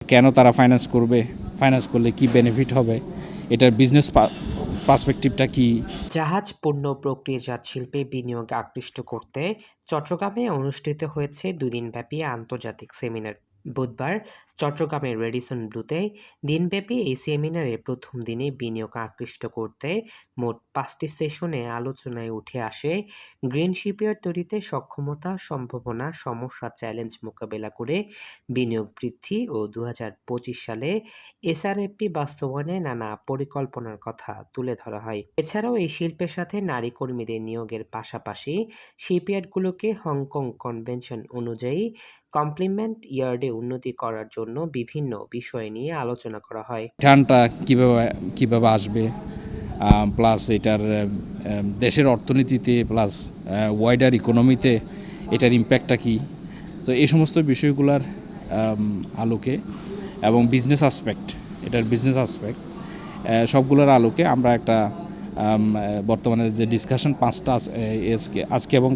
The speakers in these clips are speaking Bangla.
কেন তারা ফাইন্যান্স করবে, ফাইন্যান্স করলে কি বেনিফিট হবে, এটার বিজনেস পার্সপেক্টিভটা কি। জাহাজ পণ্য প্রক্রিয়াজাত শিল্পে বিনিয়োগ আকৃষ্ট করতে চট্টগ্রামে অনুষ্ঠিত হয়েছে দুদিনব্যাপী আন্তর্জাতিক সেমিনার। বুধবার চট্টগ্রামের রেডিসন ব্লুতে দিনব্যাপী এই সেমিনারের প্রথম দিনে বিনিয়োগ আকৃষ্ট করতে মোট 5টি সেশনে আলোচনায় উঠে আসে গ্রিন শিপইয়ার্ড তৈরিতে সক্ষমতা, সম্ভাবনা, সমস্যা, চ্যালেঞ্জ মোকাবেলা করে বিনিয়োগ বৃদ্ধি ও 2025 সালে এসআরএফপি বাস্তবায়নে নানা পরিকল্পনার কথা তুলে ধরা হয়। এছাড়াও এই শিল্পের সাথে নারী কর্মীদের নিয়োগের পাশাপাশি শিপইয়ার্ডগুলোকে হংকং কনভেনশন অনুযায়ী কমপ্লিমেন্ট ইয়ার্ডে উন্নতি করার জন্য বিভিন্ন বিষয় নিয়ে আলোচনা করা হয়। রিটার্নটা কীভাবে আসবে, প্লাস এটার দেশের অর্থনীতিতে, প্লাস ওয়াইডার ইকোনমিতে এটার ইম্প্যাক্টটা কী। তো এই সমস্ত বিষয়গুলোর আলোকে এবং বিজনেস আসপেক্ট, এটার বিজনেস আসপেক্ট সবগুলোর আলোকে আমরা একটা বর্তমানে যে ডিসকাশন 5টা আজকে এবং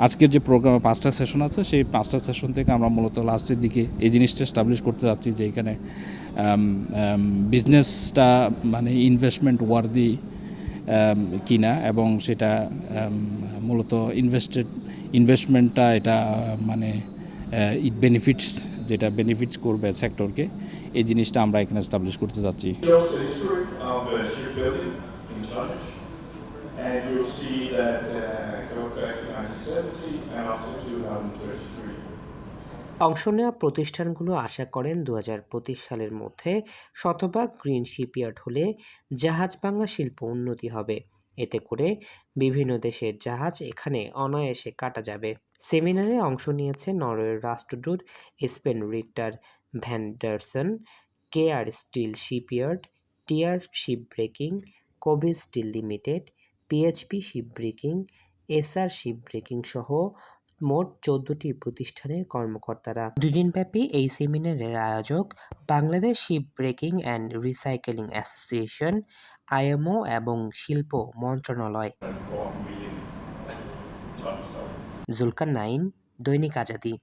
আজকের যে প্রোগ্রামে 5টা সেশন আছে, সেই 5টা সেশন থেকে আমরা মূলত লাস্টের দিকে এই জিনিসটা এস্টাবলিশ করতে যাচ্ছি যে এখানে বিজনেসটা মানে ইনভেস্টমেন্ট ওয়ার্দি কিনা, এবং সেটা মূলত ইনভেস্টমেন্টটা এটা মানে ইট বেনিফিটস, যেটা বেনিফিটস করবে সেক্টরকে, এই জিনিসটা আমরা এখানে এস্টাবলিশ করতে যাচ্ছি। And you'll see that go back to 1970 and up to 2033. অংশ নেওয়া প্রতিষ্ঠানগুলো আশা করেন 2025 সালের মধ্যে শতভাগ গ্রিন শিপইয়ার্ড হলে জাহাজ ভাঙা শিল্প উন্নতি হবে। এতে করে বিভিন্ন দেশের জাহাজ এখানে অনায়াসে কাটা যাবে। সেমিনারে অংশ নিয়েছে নরওয়ের রাষ্ট্রদূত Espen Rikter Svendsen, KR steel shipyard, TR ship breaking, Kabir steel limited, PHP ship breaking, SR ship breaking সহ মোট 14টি প্রতিষ্ঠানের কর্মকর্তারা। দুদিনব্যাপী এই সেমিনারের আয়োজক Bangladesh ship breaking and recycling association, IMO এবং শিল্প মন্ত্রণালয়। জুলকার নাইন, দৈনিক আজাদী।